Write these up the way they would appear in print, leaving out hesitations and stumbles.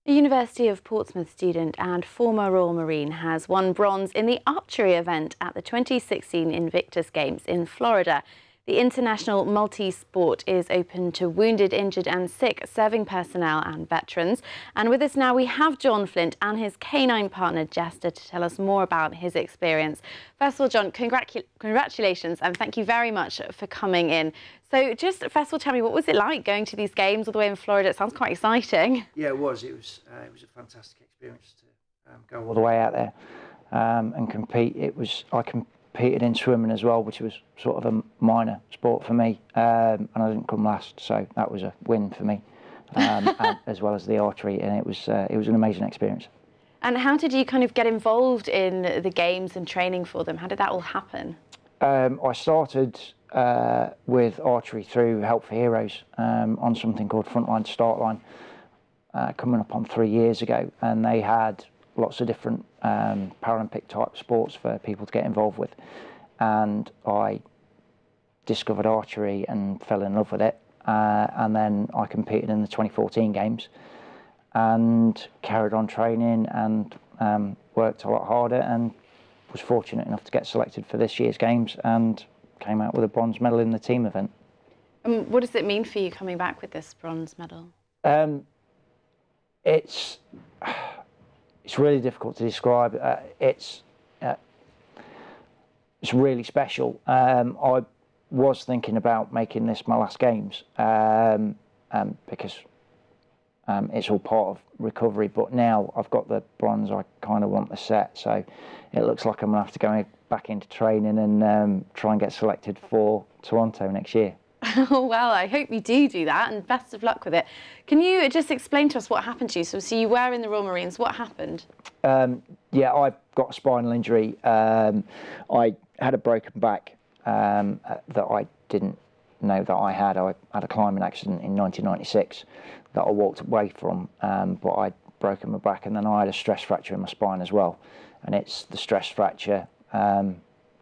A University of Portsmouth student and former Royal Marine has won bronze in the archery event at the 2016 Invictus Games in Florida. The international multi-sport is open to wounded, injured and sick serving personnel and veterans. And with us now we have Jon Flint and his canine partner Jester to tell us more about his experience. First of all, Jon, congratulations and thank you very much for coming in. So just first of all, tell me, what was it like going to these games all the way in Florida? It sounds quite exciting. Yeah, it was. It was a fantastic experience to go all the way out there and compete. I competed in swimming as well, which was sort of a minor sport for me, and I didn't come last, so that was a win for me, and, as well as the archery, and it was an amazing experience. And how did you kind of get involved in the games and training for them? How did that all happen? I started with archery through Help for Heroes on something called Frontline Start Line, coming up on 3 years ago, and they had lots of different Paralympic type sports for people to get involved with, and I discovered archery and fell in love with it, and then I competed in the 2014 games and carried on training and worked a lot harder, and was fortunate enough to get selected for this year's games and came out with a bronze medal in the team event. And what does it mean for you coming back with this bronze medal? It's really difficult to describe. It's really special. I was thinking about making this my last games because it's all part of recovery, but now I've got the bronze, I kind of want the set, so it looks like I'm going to have to go back into training and try and get selected for Toronto next year. Well, I hope you do that, and best of luck with it. Can you just explain to us what happened to you? So you were in the Royal Marines, what happened? Yeah, I got a spinal injury. I had a broken back that I didn't know that I had. I had a climbing accident in 1996 that I walked away from, but I'd broken my back, and then I had a stress fracture in my spine as well. And it's the stress fracture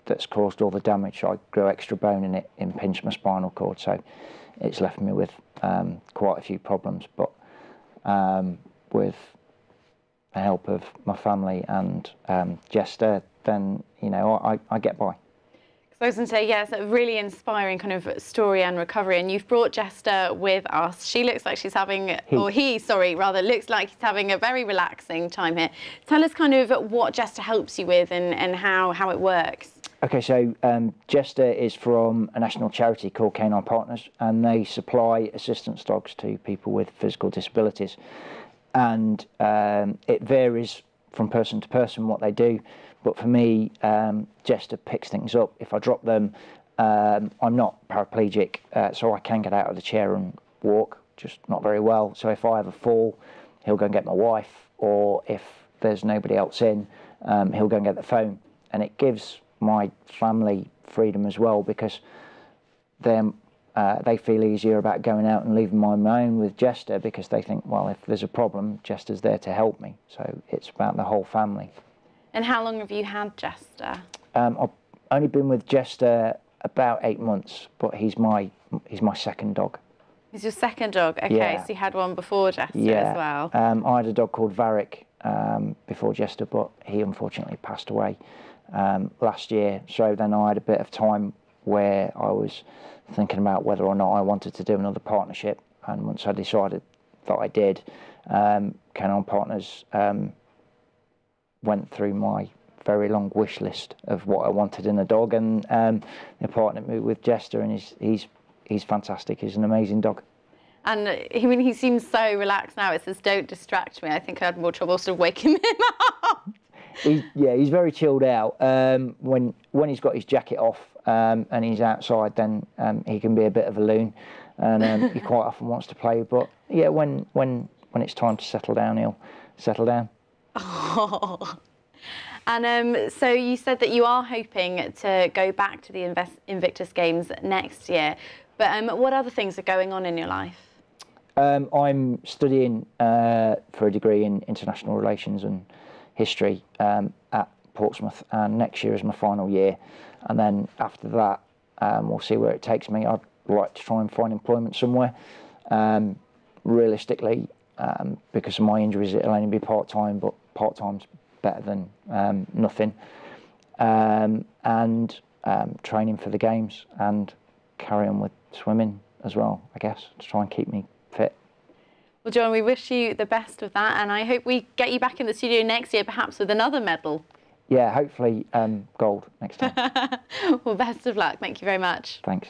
that's caused all the damage. I grew extra bone and it impinged my spinal cord, so it's left me with quite a few problems. But with the help of my family and Jester, then I get by. I was going to say, yes, a really inspiring kind of story and recovery, and you've brought Jester with us. She looks like she's having, looks like he's having a very relaxing time here. Tell us kind of what Jester helps you with and how it works. Okay, so Jester is from a national charity called Canine Partners, and they supply assistance dogs to people with physical disabilities. And it varies from person to person what they do. But for me, Jester picks things up. If I drop them, I'm not paraplegic, so I can get out of the chair and walk, just not very well. So if I have a fall, he'll go and get my wife, or if there's nobody else in, he'll go and get the phone. And it gives my family freedom as well, because they feel easier about going out and leaving my own with Jester, because they think, well, if there's a problem, Jester's there to help me. So it's about the whole family. And how long have you had Jester? I've only been with Jester about 8 months, but he's my second dog. He's your second dog? Okay, yeah. So you had one before Jester as well? I had a dog called Varric before Jester, but he unfortunately passed away last year. So then I had a bit of time where I was thinking about whether or not I wanted to do another partnership, and once I decided that I did, Canine Partners went through my very long wish list of what I wanted in a dog, and they partnered me with Jester, and he's fantastic. He's an amazing dog. And I mean, he seems so relaxed now. It says, "Don't distract me." I think I had more trouble sort of waking him up. He's very chilled out. When he's got his jacket off and he's outside, then he can be a bit of a loon, and he quite often wants to play. But yeah, when it's time to settle down, he'll settle down. Oh. And so you said that you are hoping to go back to the Invictus Games next year, but what other things are going on in your life? I'm studying for a degree in international relations and history at Portsmouth, and next year is my final year, and then after that we'll see where it takes me. I'd like to try and find employment somewhere. Realistically, because of my injuries, it'll only be part-time, but part-time's better than nothing. And training for the games and carry on with swimming as well, I guess, to try and keep me fit. Well, Jon, we wish you the best with that, and I hope we get you back in the studio next year, perhaps with another medal. Yeah, hopefully gold next time. Well, best of luck. Thank you very much. Thanks.